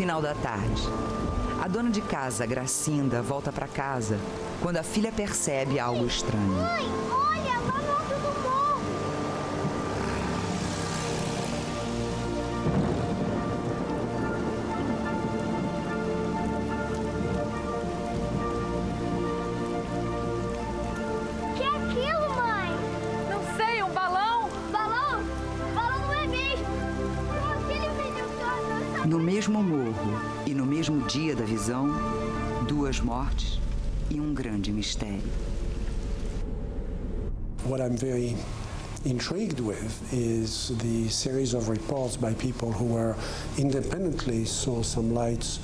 Final da tarde. A dona de casa, Gracinda, volta para casa quando a filha percebe algo estranho. Mãe, olha, lá no alto do morro. O que é aquilo, mãe? Não sei, um balão? Balão? Balão não é mesmo. Aquele vídeo que eu não No mesmo morro e no mesmo dia da visão, 2 mortes e um grande mistério. What I'm very intrigued with is the series of reports by people who were independently saw some lights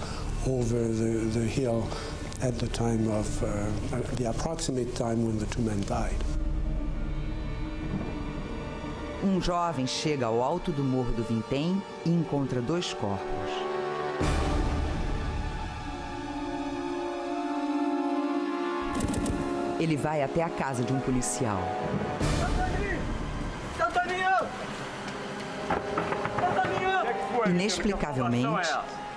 over the hill at the time of the approximate time when the 2 men died. Um jovem chega ao alto do Morro do Vintém e encontra 2 corpos. Ele vai até a casa de um policial. Inexplicavelmente,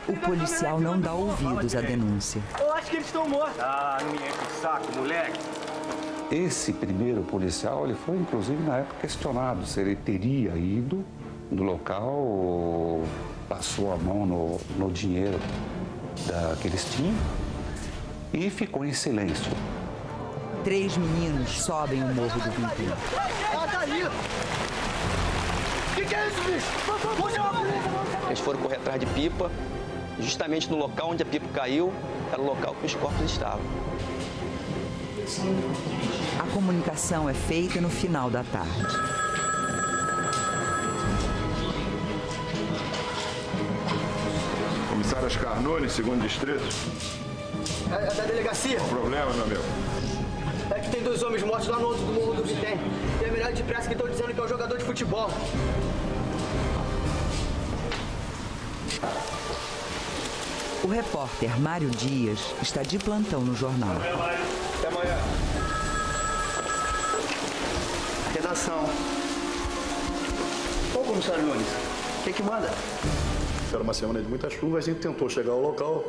o policial não dá ouvidos à denúncia. Eu acho que eles estão mortos. Ah, não me enche o saco, moleque. Esse primeiro policial, ele foi inclusive na época questionado se ele teria ido no local, passou a mão no dinheiro que eles tinham e ficou em silêncio. 3 meninos sobem o Morro do Vintém. Ela tá ali. Que é isso, bicho? Vou chamar a polícia. Eles foram correr atrás de Pipa, justamente no local onde a Pipa caiu, era o local que os corpos estavam. A comunicação é feita no final da tarde. Comissário Oscar Nunes, 2º distrito. É da delegacia. Qual o problema, meu amigo? É que tem 2 homens mortos lá no alto do Morro do Vintém. E é melhor depressa que estão dizendo que é um jogador de futebol. O repórter Mário Dias está de plantão no jornal. Até amanhã. Redação. Ô, comissário Nunes, o que manda? Era uma semana de muita chuva, a gente tentou chegar ao local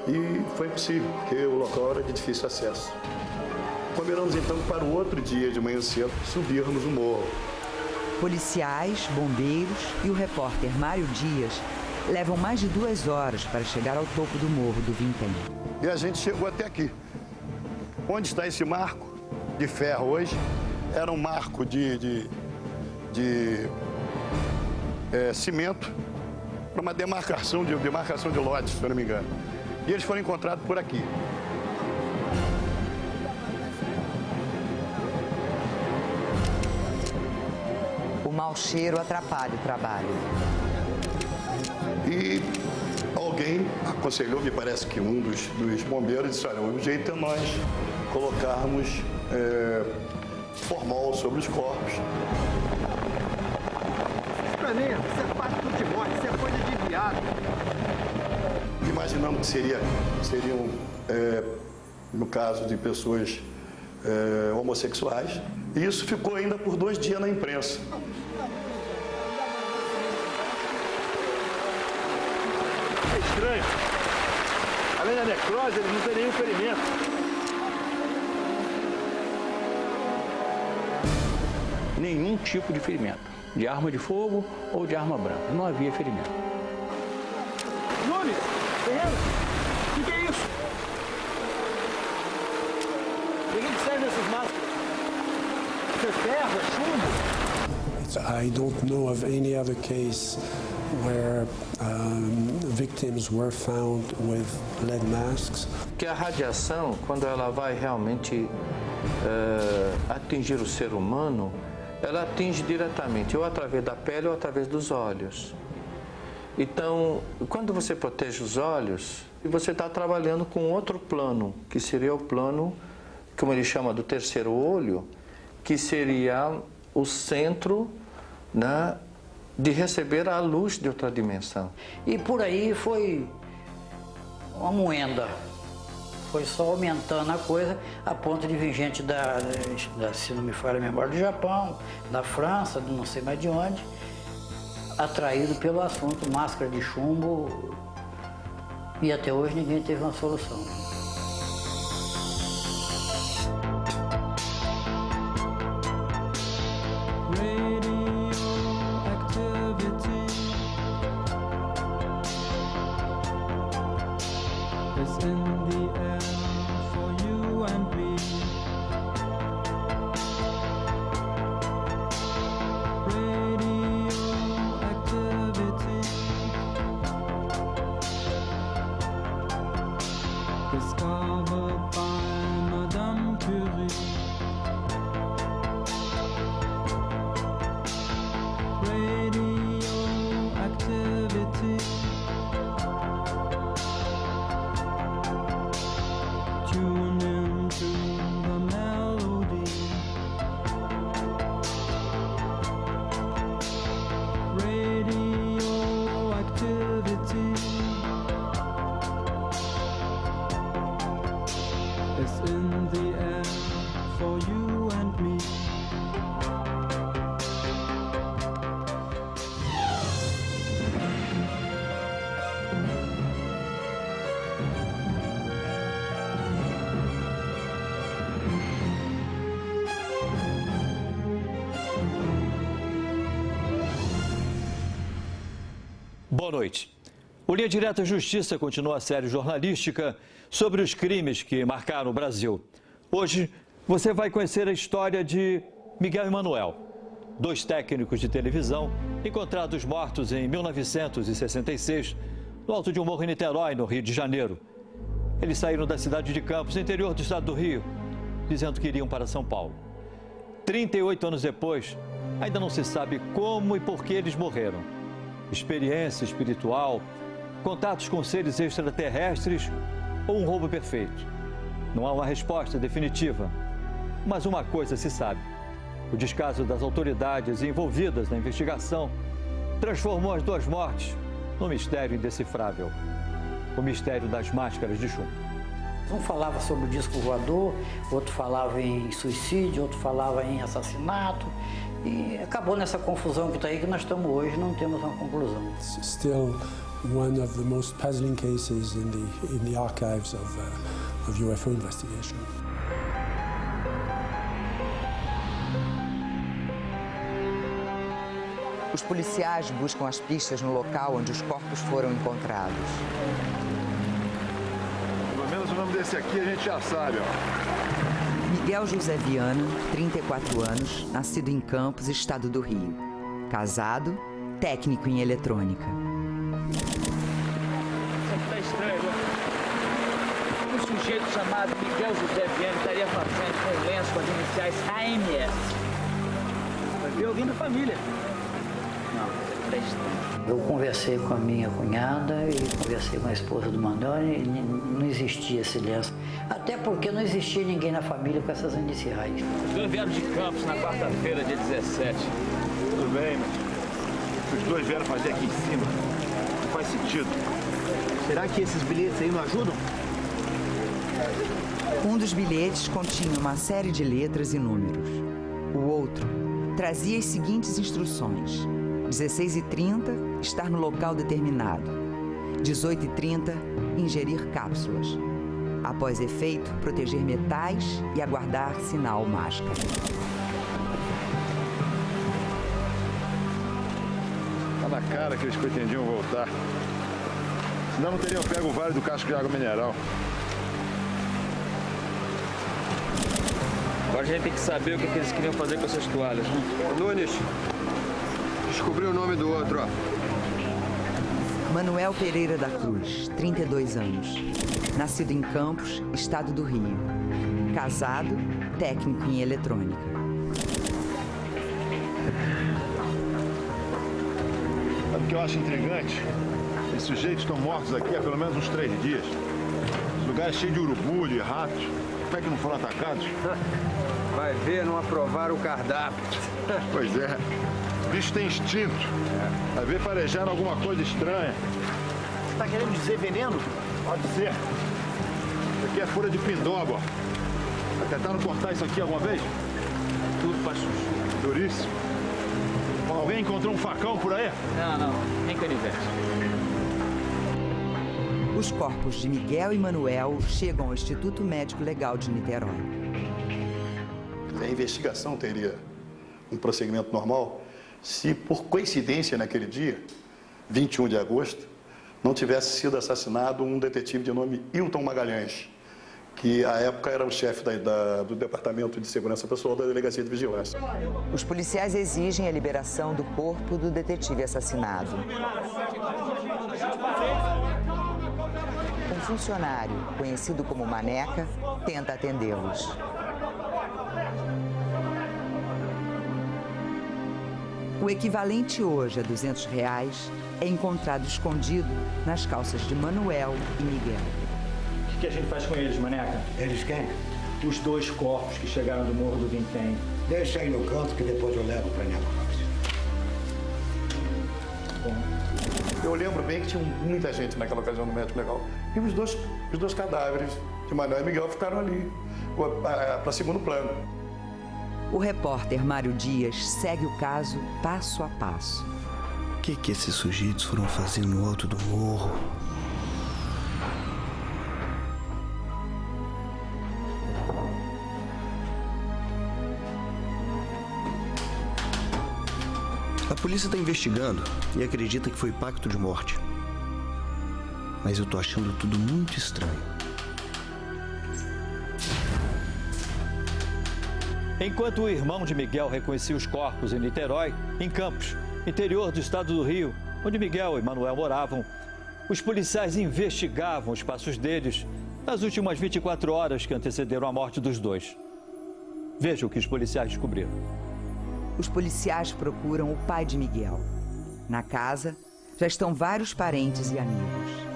e foi impossível, porque o local era de difícil acesso. Combinamos então para o outro dia de manhã cedo subirmos o morro. Policiais, bombeiros e o repórter Mário Dias levam mais de 2 horas para chegar ao topo do Morro do Vintém. E a gente chegou até aqui. Onde está esse marco de ferro hoje? Era um marco de cimento para uma demarcação de lotes, se eu não me engano. E eles foram encontrados por aqui. O mau cheiro atrapalha o trabalho. E alguém aconselhou, me parece que um dos bombeiros, disse, olha, o jeito é nós colocarmos formol sobre os corpos. Pra mim, isso é parte do que morre, isso é coisa de viado. Imaginando que seriam, no caso de pessoas homossexuais, e isso ficou ainda por 2 dias na imprensa. É estranho. Além da necrose, ele não tem nenhum ferimento. Nenhum tipo de ferimento, de arma de fogo ou de arma branca. Não havia ferimento. Nunes, Ferreira, o que é isso? Por que servem essas máscaras? Isso é ferro, é chumbo? I don't know of any other case where victims were found with lead masks. Que a radiação, quando ela vai realmente atingir o ser humano, ela atinge diretamente, ou através da pele ou através dos olhos. Então, quando você protege os olhos, você está trabalhando com outro plano, que seria o plano, como ele chama, do terceiro olho, que seria o centro, né, de receber a luz de outra dimensão. E por aí foi uma moenda. Foi só aumentando a coisa, a ponto de vir gente se não me falha a memória, do Japão, da França, não sei mais de onde, atraído pelo assunto máscara de chumbo E até hoje ninguém teve uma solução. Boa noite. O Linha Direta Justiça continua a série jornalística sobre os crimes que marcaram o Brasil. Hoje, você vai conhecer a história de Miguel e Manuel, 2 técnicos de televisão encontrados mortos em 1966, no alto de um morro em Niterói, no Rio de Janeiro. Eles saíram da cidade de Campos, no interior do estado do Rio, dizendo que iriam para São Paulo. 38 anos depois, ainda não se sabe como e por que eles morreram. Experiência espiritual, contatos com seres extraterrestres ou um roubo perfeito? Não há uma resposta definitiva, mas uma coisa se sabe: o descaso das autoridades envolvidas na investigação transformou as 2 mortes num mistério indecifrável, o mistério das máscaras de chumbo. Um falava sobre o disco voador, outro falava em suicídio, outro falava em assassinato. E acabou nessa confusão que está aí, que nós estamos hoje, não temos uma conclusão. It's still one of the most puzzling cases in the archives of UFO investigation. Os policiais buscam as pistas no local onde os corpos foram encontrados. Pelo menos o nome desse aqui a gente já sabe, ó. Miguel José Viana, 34 anos, nascido em Campos, estado do Rio. Casado, técnico em eletrônica. Isso aqui tá estranho, né? Um sujeito chamado Miguel José Viana estaria fazendo com um lenço com as iniciais AMS. Vai ver alguém da família. Não, tá estranho. Eu conversei com a minha cunhada e conversei com a esposa do Manuel e não existia esse lenço. Até porque não existia ninguém na família com essas iniciais. Os 2 vieram de Campos na quarta-feira, dia 17. Tudo bem, mas os 2 vieram fazer aqui em cima. Não faz sentido. Será que esses bilhetes aí não ajudam? Um dos bilhetes continha uma série de letras e números. O outro trazia as seguintes instruções: 16h30, estar no local determinado. 18h30, ingerir cápsulas. Após efeito, proteger metais e aguardar sinal máscara. Tá na cara que eles pretendiam voltar. Senão não teriam pego o vale do casco de água mineral. Agora a gente tem que saber o que eles queriam fazer com essas toalhas, né? Nunes, descobri o nome do outro, ó. Manuel Pereira da Cruz, 32 anos. Nascido em Campos, estado do Rio. Casado, técnico em eletrônica. Sabe o que eu acho intrigante? Esses sujeitos estão mortos aqui há pelo menos uns 3 dias. Esse lugar é cheio de urubu, de ratos. Como é que não foram atacados? Vai ver, não aprovaram o cardápio. Pois é. O bicho tem instinto. Vai ver farejar alguma coisa estranha. Você tá querendo dizer veneno? Pode ser. Isso aqui é folha de pindoba, ó. Já tentaram cortar isso aqui alguma vez? Tudo pra chuchu. Duríssimo. Alguém encontrou um facão por aí? Não, nem canivete. Os corpos de Miguel e Manuel chegam ao Instituto Médico Legal de Niterói. A investigação teria um prosseguimento normal se, por coincidência, naquele dia, 21 de agosto, não tivesse sido assassinado um detetive de nome Hilton Magalhães, que à época era o chefe do Departamento de Segurança Pessoal da Delegacia de Vigilância. Os policiais exigem a liberação do corpo do detetive assassinado. Um funcionário, conhecido como Maneca, tenta atendê-los. O equivalente hoje a R$200 é encontrado escondido nas calças de Manuel e Miguel. O que a gente faz com eles, Maneca? Eles quem? Os 2 corpos que chegaram do Morro do Vintém. Deixa aí no canto que depois eu levo para necrópsia. Eu lembro bem que tinha muita gente naquela ocasião no médico legal. E os dois cadáveres de Manuel e Miguel ficaram ali, para segundo plano. O repórter Mário Dias segue o caso passo a passo. O que esses sujeitos foram fazer no alto do morro? A polícia está investigando e acredita que foi pacto de morte. Mas eu tô achando tudo muito estranho. Enquanto o irmão de Miguel reconhecia os corpos em Niterói, em Campos, interior do estado do Rio, onde Miguel e Manuel moravam, os policiais investigavam os passos deles nas últimas 24 horas que antecederam a morte dos 2. Veja o que os policiais descobriram. Os policiais procuram o pai de Miguel. Na casa, já estão vários parentes e amigos.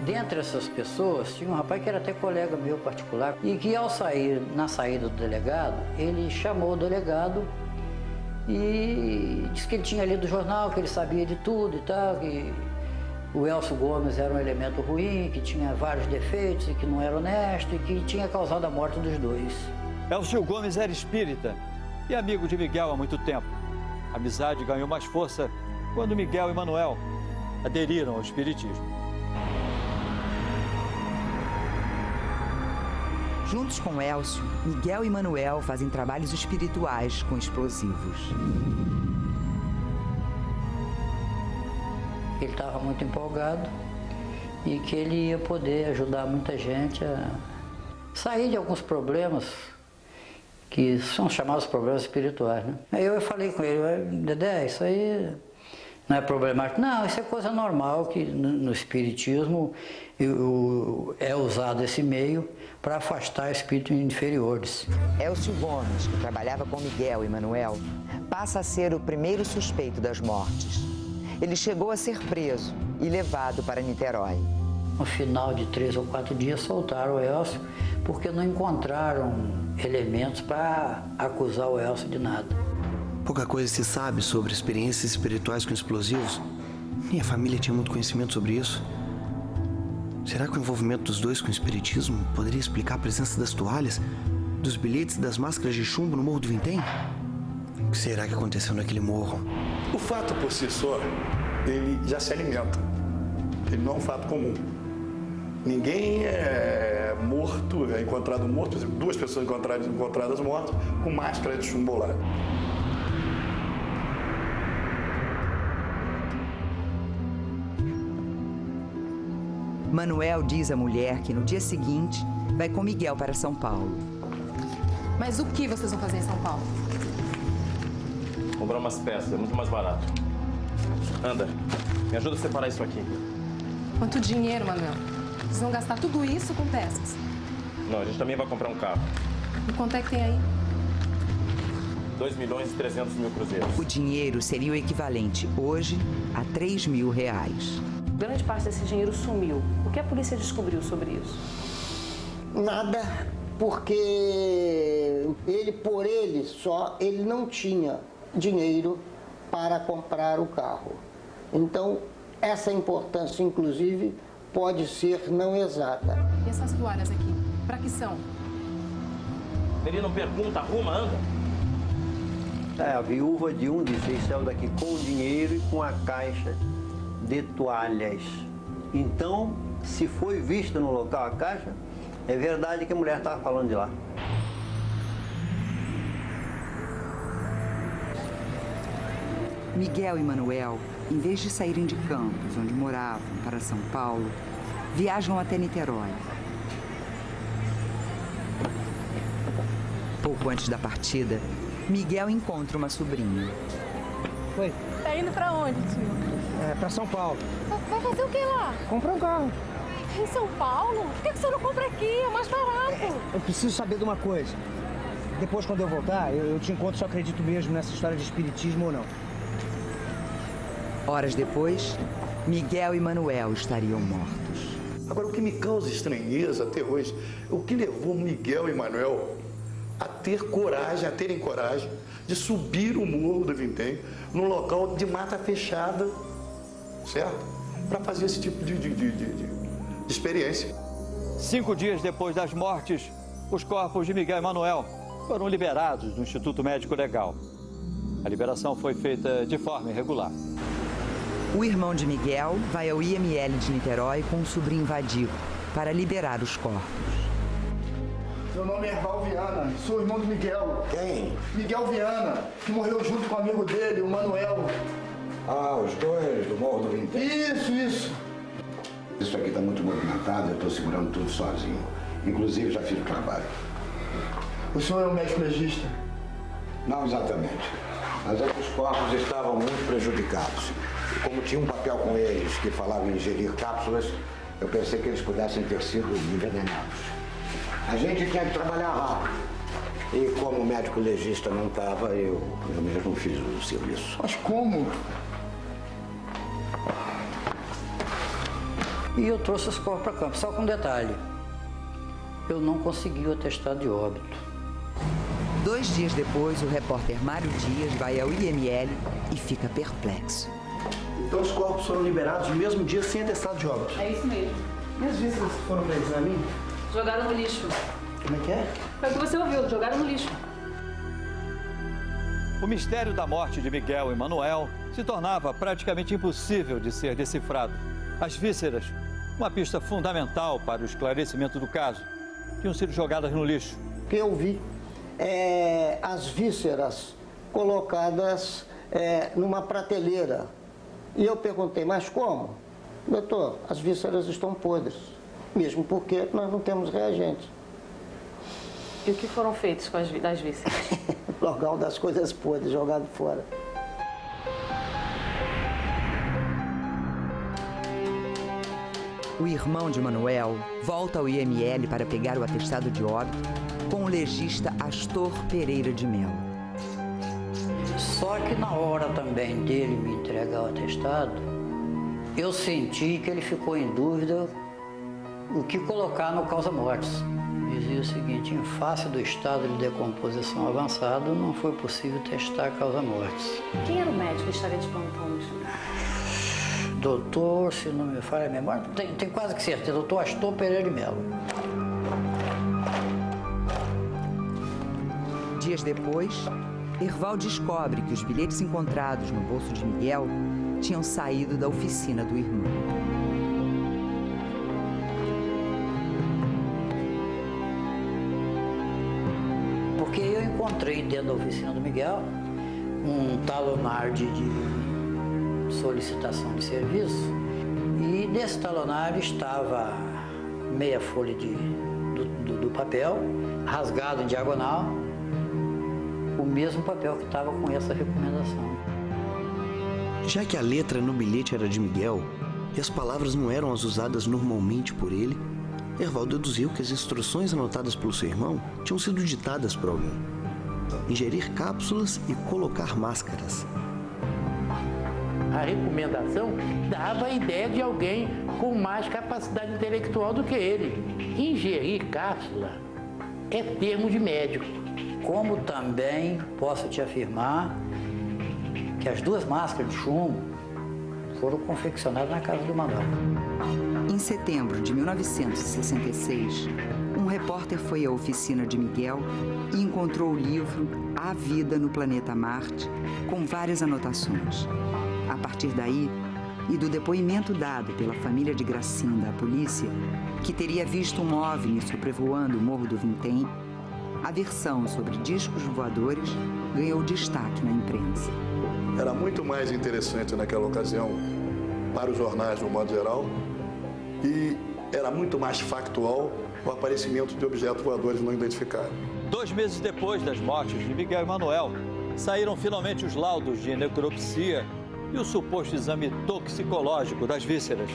Dentre essas pessoas, tinha um rapaz que era até colega meu particular e que ao sair, na saída do delegado, ele chamou o delegado e disse que ele tinha lido o jornal, que ele sabia de tudo e tal, que o Elcio Gomes era um elemento ruim, que tinha vários defeitos e que não era honesto e que tinha causado a morte dos 2. Elcio Gomes era espírita e amigo de Miguel há muito tempo. A amizade ganhou mais força quando Miguel e Manuel aderiram ao espiritismo. Juntos com Elcio, Miguel e Manuel fazem trabalhos espirituais com explosivos. Ele estava muito empolgado e que ele ia poder ajudar muita gente a sair de alguns problemas que são chamados problemas espirituais, né? Aí eu falei com ele: Dedé, isso aí não é problemático. Não, isso é coisa normal, que no espiritismo é usado esse meio para afastar espíritos inferiores. Elcio Gomes, que trabalhava com Miguel e Manuel, passa a ser o primeiro suspeito das mortes. Ele chegou a ser preso e levado para Niterói. No final de 3 ou 4 dias soltaram o Elcio porque não encontraram elementos para acusar o Elcio de nada. Pouca coisa se sabe sobre experiências espirituais com explosivos. Minha família tinha muito conhecimento sobre isso. Será que o envolvimento dos 2 com o espiritismo poderia explicar a presença das toalhas, dos bilhetes e das máscaras de chumbo no Morro do Vintém? O que será que aconteceu naquele morro? O fato por si só, ele já se alimenta. Ele não é um fato comum. Ninguém é morto, é encontrado morto, por exemplo, 2 pessoas encontradas mortas com máscara de chumbo lá. Manuel diz à mulher que no dia seguinte vai com Miguel para São Paulo. Mas o que vocês vão fazer em São Paulo? Comprar umas peças, é muito mais barato. Anda, me ajuda a separar isso aqui. Quanto dinheiro, Manuel? Vocês vão gastar tudo isso com peças? Não, a gente também vai comprar um carro. E quanto é que tem aí? 2.300.000 cruzeiros. O dinheiro seria o equivalente hoje a R$3.000. Grande parte desse dinheiro sumiu. O que a polícia descobriu sobre isso? Nada, porque por ele só, ele não tinha dinheiro para comprar o carro. Então, essa importância, inclusive, pode ser não exata. E essas toalhas aqui, para que são? Ele não pergunta, arruma, anda. A viúva de um de vocês saiu daqui com o dinheiro e com a caixa de toalhas. Então, Se foi vista no local a caixa, é verdade que a mulher estava falando de lá. Miguel e Manuel, em vez de saírem de Campos, onde moravam, para São Paulo, viajam até Niterói. Pouco antes da partida, Miguel encontra uma sobrinha. Oi. Tá indo pra onde, tio? Pra São Paulo. Vai fazer o que lá? Comprar um carro. Em São Paulo? Por que você não compra aqui? É mais barato. Eu preciso saber de uma coisa. Depois, quando eu voltar, eu te encontro se eu acredito mesmo nessa história de espiritismo ou não. Horas depois, Miguel e Manuel estariam mortos. Agora, o que me causa estranheza até hoje, o que levou Miguel e Manuel a terem coragem de subir o Morro do Vintém, num local de mata fechada, certo? Para fazer esse tipo de experiência. 5 dias depois das mortes, os corpos de Miguel e Manuel foram liberados do Instituto Médico Legal. A liberação foi feita de forma irregular. O irmão de Miguel vai ao IML de Niterói com o sobrinho Vadir para liberar os corpos. Meu nome é Erval Viana, sou irmão do Miguel. Quem? Miguel Viana, que morreu junto com o amigo dele, o Manuel. Ah, os dois do Morro do Vintém? Isso. Isso aqui está muito movimentado, eu estou segurando tudo sozinho. Inclusive, já fiz o trabalho. O senhor é um médico legista? Não exatamente. Mas é que os corpos estavam muito prejudicados. E como tinha um papel com eles que falava em ingerir cápsulas, eu pensei que eles pudessem ter sido envenenados. A gente tinha que trabalhar rápido. E como o médico legista não estava, eu mesmo fiz o serviço. Mas como? E eu trouxe os corpos para campo, só com um detalhe. Eu não consegui o atestado de óbito. 2 dias depois, o repórter Mário Dias vai ao IML e fica perplexo. Então os corpos foram liberados no mesmo dia sem atestado de óbito? É isso mesmo. E as vísceras foram para exame? Jogaram no lixo. Como é que é? Foi o que você ouviu, jogaram no lixo. O mistério da morte de Miguel e Manuel se tornava praticamente impossível de ser decifrado. As vísceras, uma pista fundamental para o esclarecimento do caso, tinham sido jogadas no lixo. O que eu vi as vísceras colocadas numa prateleira. E eu perguntei, mas como? Doutor, as vísceras estão podres, mesmo porque nós não temos reagentes. E o que foram feitos com das vísceras? Local das coisas podres, jogado fora. O irmão de Manuel volta ao IML para pegar o atestado de óbito com o legista Astor Pereira de Melo. Só que na hora também dele me entregar o atestado, eu senti que ele ficou em dúvida o que colocar no causa-mortes. Dizia o seguinte: em face do estado de decomposição avançado, não foi possível testar a causa-mortes. Quem era o médico que estaria de plantão? Doutor, se não me falha a memória, tem quase que certeza, doutor Astor Pereira de Melo. Dias depois, Erval descobre que os bilhetes encontrados no bolso de Miguel tinham saído da oficina do irmão. Porque eu encontrei dentro da oficina do Miguel um talonário de solicitação de serviço, e nesse talonário estava meia folha do papel, rasgado em diagonal, o mesmo papel que estava com essa recomendação. Já que a letra no bilhete era de Miguel e as palavras não eram as usadas normalmente por ele, Erval deduziu que as instruções anotadas pelo seu irmão tinham sido ditadas por alguém. Ingerir cápsulas e colocar máscaras. A recomendação dava a ideia de alguém com mais capacidade intelectual do que ele. Ingerir cápsula é termo de médico. Como também posso te afirmar que as 2 máscaras de chumbo foram confeccionadas na casa do Manuel. Em setembro de 1966, um repórter foi à oficina de Miguel e encontrou o livro A Vida no Planeta Marte, com várias anotações. A partir daí, e do depoimento dado pela família de Gracinda à polícia, que teria visto um OVNI sobrevoando o Morro do Vintém, a versão sobre discos voadores ganhou destaque na imprensa. Era muito mais interessante naquela ocasião para os jornais, no modo geral, e era muito mais factual o aparecimento de objetos voadores não identificados. 2 meses depois das mortes de Miguel e Manuel, saíram finalmente os laudos de necropsia e o suposto exame toxicológico das vísceras.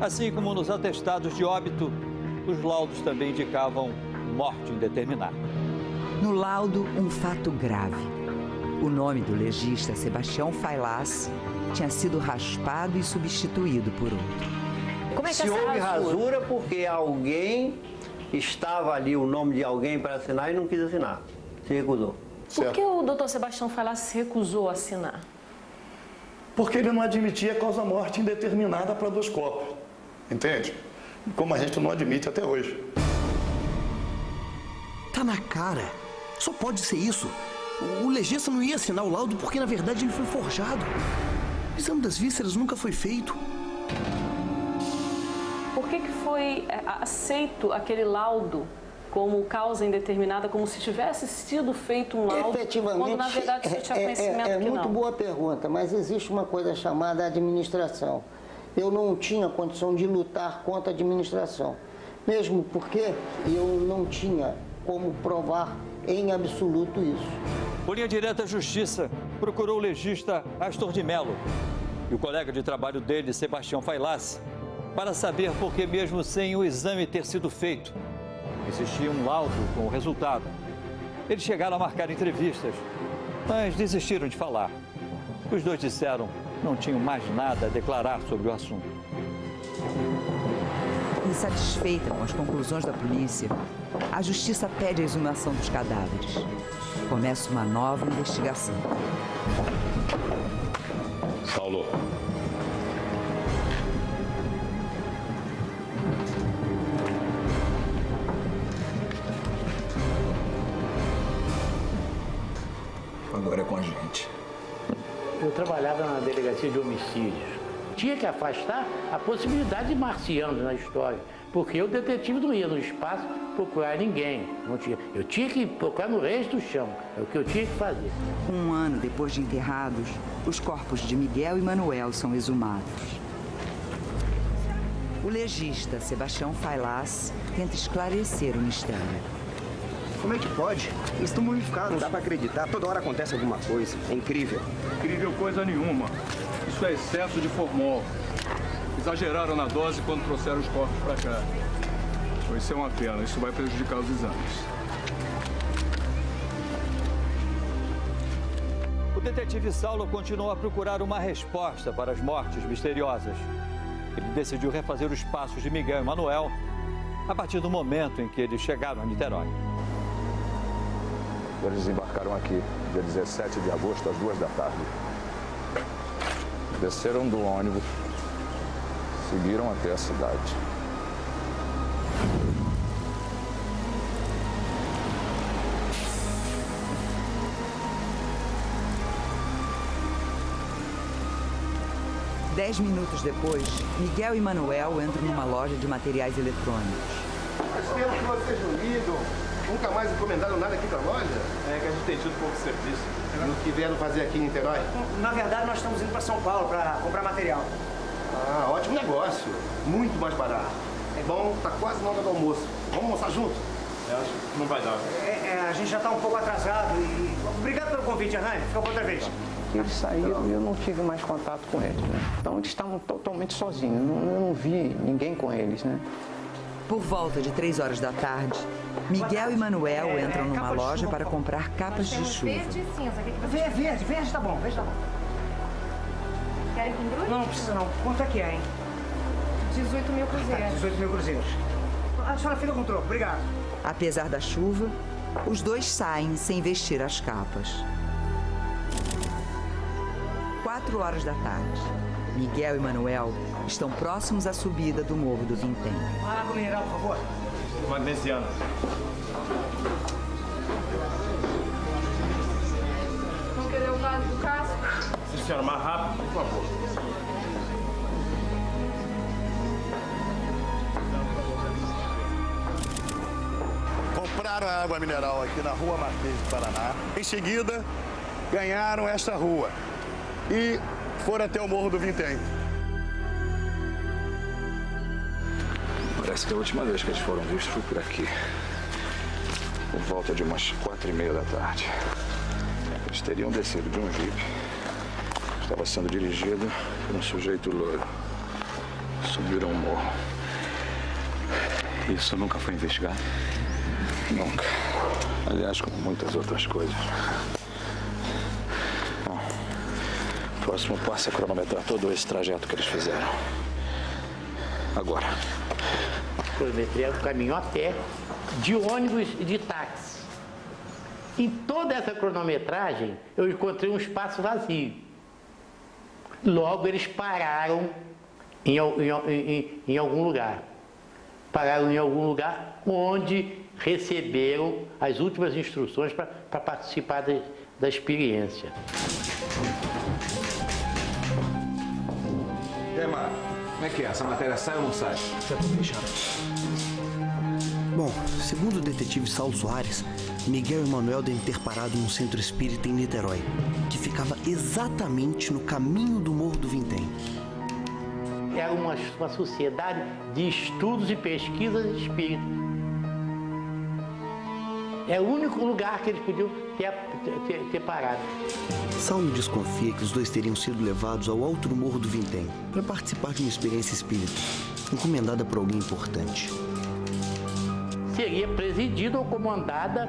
Assim como nos atestados de óbito, os laudos também indicavam morte indeterminada. No laudo, um fato grave. O nome do legista Sebastião Failas tinha sido raspado e substituído por outro. Como é que Se houve rasura porque alguém estava ali, o nome de alguém para assinar e não quis assinar. Se recusou. Por que o doutor Sebastião Failas se recusou a assinar? Porque ele não admitia causa-morte indeterminada para 2 corpos. Entende? Como a gente não admite até hoje. Tá na cara. Só pode ser isso. O legista não ia assinar o laudo porque, na verdade, ele foi forjado. O exame das vísceras nunca foi feito. Por que foi aceito aquele laudo como causa indeterminada, como se tivesse sido feito um laudo, quando na verdade você tinha conhecimento que não? É muito boa pergunta, mas existe uma coisa chamada administração. Eu não tinha condição de lutar contra a administração, mesmo porque eu não tinha como provar em absoluto isso. O Linha Direta Justiça procurou o legista Astor de Mello e o colega de trabalho dele, Sebastião Failas, para saber por que, mesmo sem o exame ter sido feito, existia um laudo com o resultado. Eles chegaram a marcar entrevistas, mas desistiram de falar. Os dois disseram que não tinham mais nada a declarar sobre o assunto. Insatisfeita com as conclusões da polícia, a justiça pede a exumação dos cadáveres. Começa uma nova investigação. Saulo. Agora é com a gente. Eu trabalhava na delegacia de homicídios. Tinha que afastar a possibilidade de marcianos na história, porque o detetive não ia no espaço procurar ninguém. Não tinha. Eu tinha que procurar no resto do chão. É o que eu tinha que fazer. 1 ano depois de enterrados, os corpos de Miguel e Manuel são exumados. O legista Sebastião Failas tenta esclarecer o mistério. Como é que pode? Eles estão mumificados. Não dá pra acreditar. Toda hora acontece alguma coisa. É incrível. Incrível coisa nenhuma. Isso é excesso de formol. Exageraram na dose quando trouxeram os corpos pra cá. Isso é uma pena. Isso vai prejudicar os exames. O detetive Saulo continuou a procurar uma resposta para as mortes misteriosas. Ele decidiu refazer os passos de Miguel e Manuel a partir do momento em que eles chegaram a Niterói. Eles desembarcaram aqui, dia 17 de agosto, às 2 da tarde. Desceram do ônibus, seguiram até a cidade. Dez minutos depois, Miguel e Manuel entram numa loja de materiais eletrônicos. Faz tempo que vocês não ligam. Nunca mais encomendaram nada aqui pra loja? É que a gente tem tido pouco serviço. No que vieram fazer aqui em Niterói? Na verdade, nós estamos indo para São Paulo para comprar material. Ah, ótimo negócio. Muito mais barato. É bom, tá quase na hora do almoço. Vamos almoçar junto? Eu acho que não vai dar. A gente já está um pouco atrasado e... Obrigado pelo convite, Arnai. Fica pra outra vez. Eles saíram e eu não tive mais contato com eles, né? Então eles estavam totalmente sozinhos. Eu não vi ninguém com eles, né? Por volta de 3 horas da tarde, Miguel e Manuel entram numa loja para comprar capas de chuva. Verde e cinza. Verde tá bom, verde tá bom. Querem com grude? Não precisa não. Quanto é que é, hein? 18 mil cruzeiros. 18 mil cruzeiros. A senhora fica com o troco, obrigado. Apesar da chuva, os dois saem sem vestir as capas. 4 horas da tarde, Miguel e Manuel estão próximos à subida do Morro do Vintém. Água mineral, por favor. Magnesiano. Vão querer o vale do casco? Sim, senhora, mais rápido, por favor. compraram a água mineral aqui na Rua Marquês de Paraná. Em seguida, ganharam esta rua e foram até o Morro do Vintém. Parece que a última vez que eles foram vistos foi por aqui. Por volta de umas 4h30 da tarde. Eles teriam descido de um jipe. Estava sendo dirigido por um sujeito loiro. Subiram o morro. Isso nunca foi investigado? Nunca. Aliás, como muitas outras coisas. Bom, o próximo passo é cronometrar todo esse trajeto que eles fizeram. Agora. Cronometrei o caminho a pé, de ônibus e de táxi. Em toda essa cronometragem, eu encontrei um espaço vazio. Logo, eles pararam em algum lugar. Pararam em algum lugar onde receberam as últimas instruções para participar da experiência. E aí, Mar, como é que é? Essa matéria sai ou não sai? Já tô fechando. Bom, segundo o detetive Saulo Soares, Miguel Emanuel deve ter parado num centro espírita em Niterói, que ficava exatamente no caminho do Morro do Vintém. Era uma sociedade de estudos e pesquisas espíritas. É o único lugar que eles podiam ter parado. Saulo desconfia que os dois teriam sido levados ao alto do Morro do Vintém para participar de uma experiência espírita, encomendada por alguém importante. Seria presidida ou comandada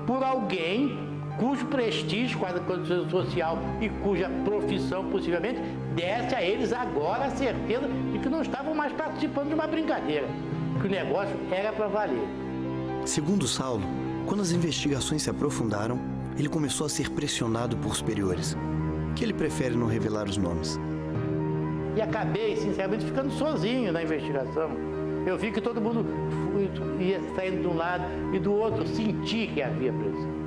por alguém cujo prestígio, com a condição social e cuja profissão possivelmente desse a eles agora a certeza de que não estavam mais participando de uma brincadeira, que o negócio era para valer. Segundo Saulo, quando as investigações se aprofundaram, ele começou a ser pressionado por superiores, que ele prefere não revelar os nomes. E acabei, sinceramente, ficando sozinho na investigação. Eu vi que todo mundo ia saindo de um lado e do outro, senti que havia pressão.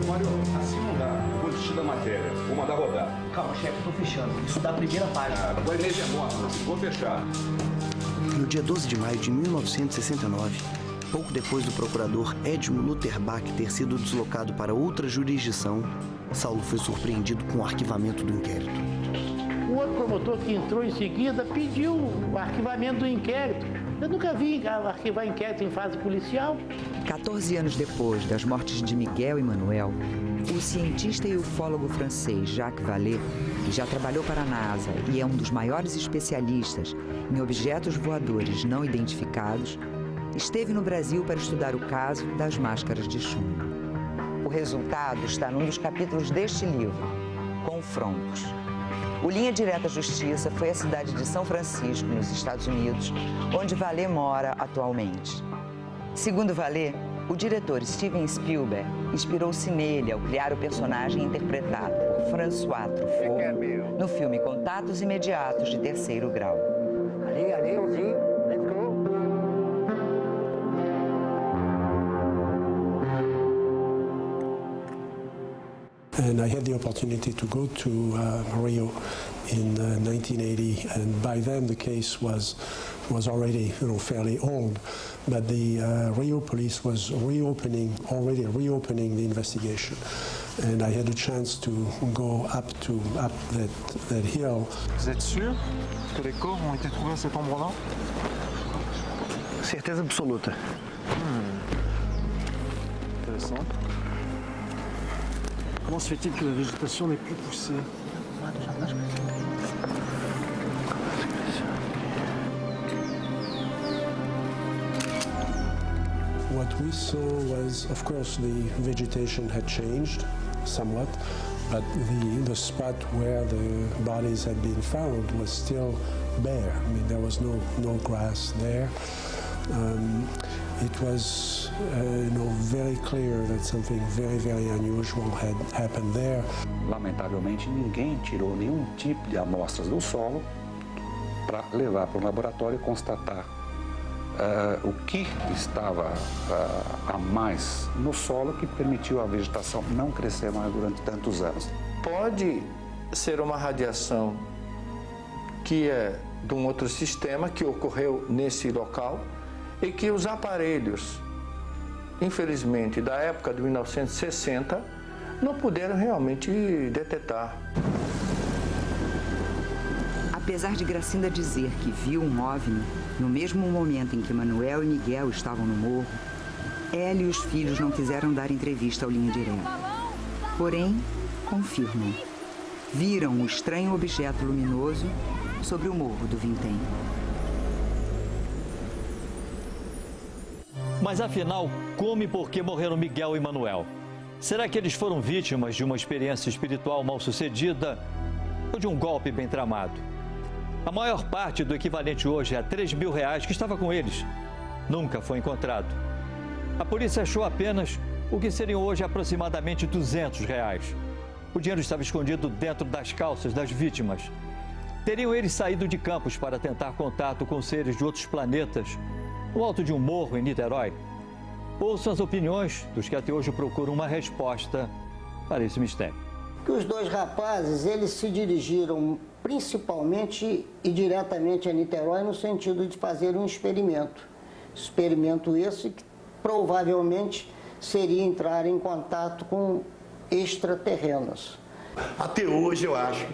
Mário, assim não dá. Eu vou desistir da matéria. Vou mandar rodar. Calma, chefe, tô fechando. Isso dá a primeira página. Agora é morta. Vou fechar. No dia 12 de maio de 1969, pouco depois do procurador Edmo Lutherbach ter sido deslocado para outra jurisdição, Saulo foi surpreendido com o arquivamento do inquérito. O outro promotor que entrou em seguida pediu o arquivamento do inquérito. Eu nunca vi arquivar inquérito em fase policial. 14 anos depois das mortes de Miguel Emanuel, o cientista e ufólogo francês Jacques Vallée, que já trabalhou para a NASA e é um dos maiores especialistas em objetos voadores não identificados, esteve no Brasil para estudar o caso das máscaras de chumbo. O resultado está num dos capítulos deste livro, Confrontos. O Linha Direta Justiça foi a cidade de São Francisco, nos Estados Unidos, onde Vallée mora atualmente. Segundo Vallée, o diretor Steven Spielberg inspirou-se nele ao criar o personagem interpretado por François Truffaut no filme Contatos Imediatos de Terceiro Grau. Let's go. And I had the opportunity to go to Rio in 1980, and by then the case was already fairly old, but the Rio police was already reopening the investigation, and I had a chance to go up that hill. Vous êtes sûr que les corps ont été trouvés à cet endroit-là? Certeza absoluta. Intéressant. Comment se fait-il que la végétation n'est plus poussée? What we saw was, of course, the vegetation had changed somewhat, but the spot where the bodies had been found was still bare. I mean, there was no grass there. It was, very clear that something very, very unusual had happened there. Lamentavelmente, ninguém tirou nenhum tipo de amostras do solo para levar para o laboratório e constatar o que estava a mais no solo que permitiu a vegetação não crescer mais durante tantos anos. Pode ser uma radiação que é de um outro sistema que ocorreu nesse local e que os aparelhos infelizmente, da época de 1960, não puderam realmente detectar. Apesar de Gracinda dizer que viu um OVNI no mesmo momento em que Manuel e Miguel estavam no morro, ela e os filhos não quiseram dar entrevista ao Linha Direta. Porém, confirmam. Viram um estranho objeto luminoso sobre o morro do Vintém. Mas afinal, como e por que morreram Miguel e Manuel? Será que eles foram vítimas de uma experiência espiritual mal sucedida ou de um golpe bem tramado? A maior parte do equivalente hoje a R$3.000 que estava com eles nunca foi encontrado. A polícia achou apenas o que seriam hoje aproximadamente R$200. O dinheiro estava escondido dentro das calças das vítimas. Teriam eles saído de Campos para tentar contato com seres de outros planetas no alto de um morro em Niterói? Ouçam as opiniões dos que até hoje procuram uma resposta para esse mistério. Que os dois rapazes, eles se dirigiram principalmente e diretamente a Niterói no sentido de fazer um experimento. Experimento esse que provavelmente seria entrar em contato com extraterrenos. Até hoje eu acho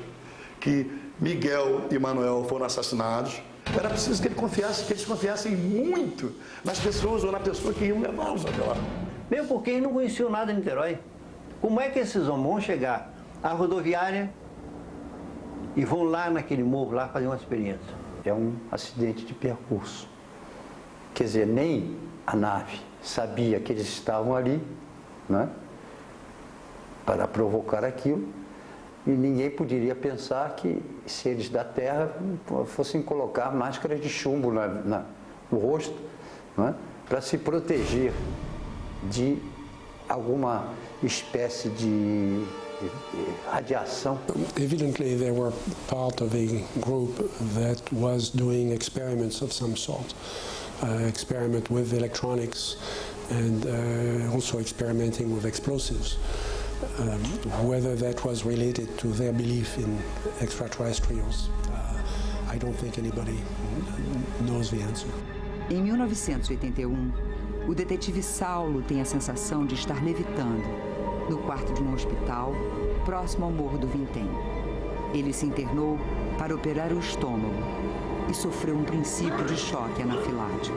que Miguel e Manuel foram assassinados. Era preciso que eles confiassem muito nas pessoas ou na pessoa que iam levá-los até lá. Mesmo porque eles não conheciam nada de Niterói. Como é que esses homens vão chegar à rodoviária e vão lá naquele morro lá fazer uma experiência? É um acidente de percurso. Quer dizer, nem a nave sabia que eles estavam ali, né, para provocar aquilo, e ninguém poderia pensar que seres da Terra fossem colocar máscaras de chumbo no rosto, né, para se proteger de alguma espécie de radiação. Evidently, they were part of a group that was doing experiments of some sort. Experiment with electronics and also experimenting with explosives. Whether that was related to their belief in extraterrestrials, I don't think anybody knows the answer. Em 1981, o detetive Saulo tem a sensação de estar levitando no quarto de um hospital próximo ao Morro do Vintém. Ele se internou para operar o estômago e sofreu um princípio de choque anafilático.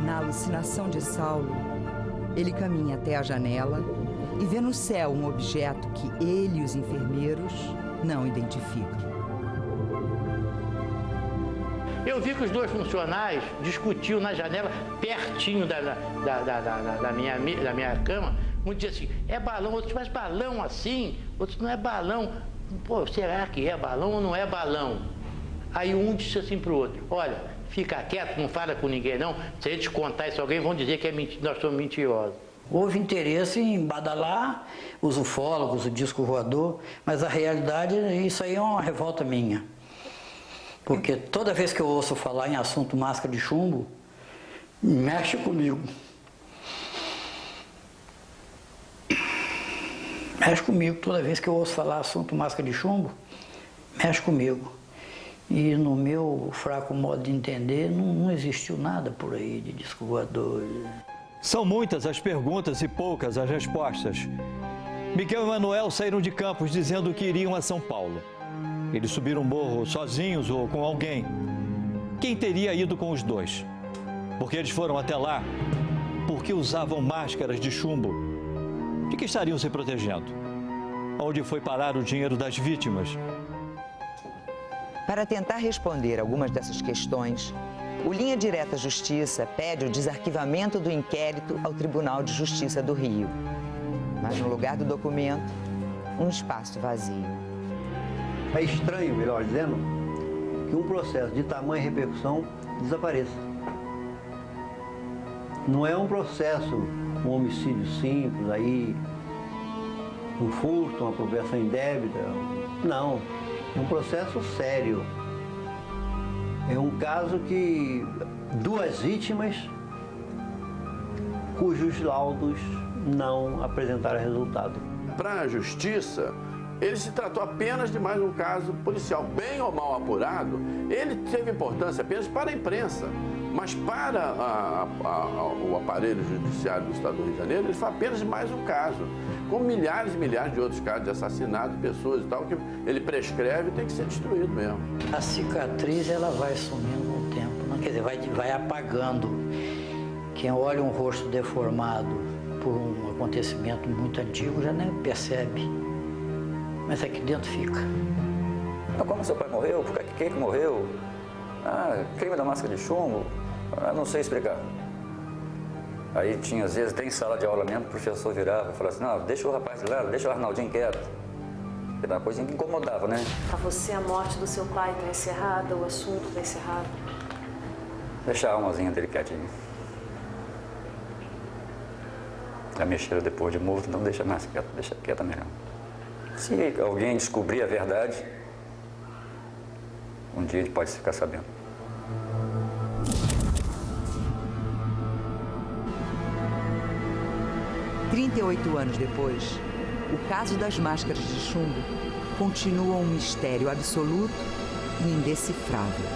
Na alucinação de Saulo, ele caminha até a janela e vê no céu um objeto que ele e os enfermeiros não identificam. Eu vi que os dois funcionários discutiam na janela, pertinho da minha cama. Um dizia assim, é balão, outros, mas balão assim? Outros, não é balão. Pô, será que é balão ou não é balão? Aí um disse assim para o outro, olha, fica quieto, não fala com ninguém não. Se a gente contar isso a alguém, vão dizer que nós somos mentirosos. Houve interesse em badalar os ufólogos, o disco voador, mas a realidade, isso aí é uma revolta minha. Porque toda vez que eu ouço falar em assunto máscara de chumbo, mexe comigo. Mexe comigo. Toda vez que eu ouço falar assunto máscara de chumbo, mexe comigo. E no meu fraco modo de entender, não existiu nada por aí de disco voador. São muitas as perguntas e poucas as respostas. Miguel e Manuel saíram de Campos dizendo que iriam a São Paulo. Eles subiram o morro sozinhos ou com alguém. Quem teria ido com os dois? Porque eles foram até lá? Porque usavam máscaras de chumbo? De que estariam se protegendo? Onde foi parar o dinheiro das vítimas? Para tentar responder algumas dessas questões, o Linha Direta Justiça pede o desarquivamento do inquérito ao Tribunal de Justiça do Rio. Mas no lugar do documento, um espaço vazio. É estranho, melhor dizendo, que um processo de tamanha repercussão desapareça. Não é um processo, um homicídio simples, aí, um furto, uma apropriação indébita. Não, é um processo sério. É um caso que duas vítimas cujos laudos não apresentaram resultado. Para a justiça, ele se tratou apenas de mais um caso policial, bem ou mal apurado. Ele teve importância apenas para a imprensa, mas para o aparelho judiciário do Estado do Rio de Janeiro, ele foi apenas mais um caso, com milhares e milhares de outros casos de assassinato de pessoas e tal, que ele prescreve e tem que ser destruído mesmo. A cicatriz ela vai sumindo com o tempo, não? Quer dizer, vai apagando. Quem olha um rosto deformado por um acontecimento muito antigo já nem percebe, mas aqui dentro fica. Como seu pai morreu? Por que morreu? Crime da máscara de chumbo? Não sei explicar. Aí tinha, às vezes, tem sala de aula mesmo, o professor virava e falava assim, não, deixa o rapaz de lado, deixa o Arnaldinho quieto. Era uma coisa que incomodava, né? Para você, a morte do seu pai está encerrada, o assunto está encerrado? Deixa a almazinha dele quietinha. Já mexeram depois de morto, então deixa mais quieto, deixa quieta melhor. Se alguém descobrir a verdade, um dia ele pode ficar sabendo. E 38 anos depois, o caso das máscaras de chumbo continua um mistério absoluto e indecifrável.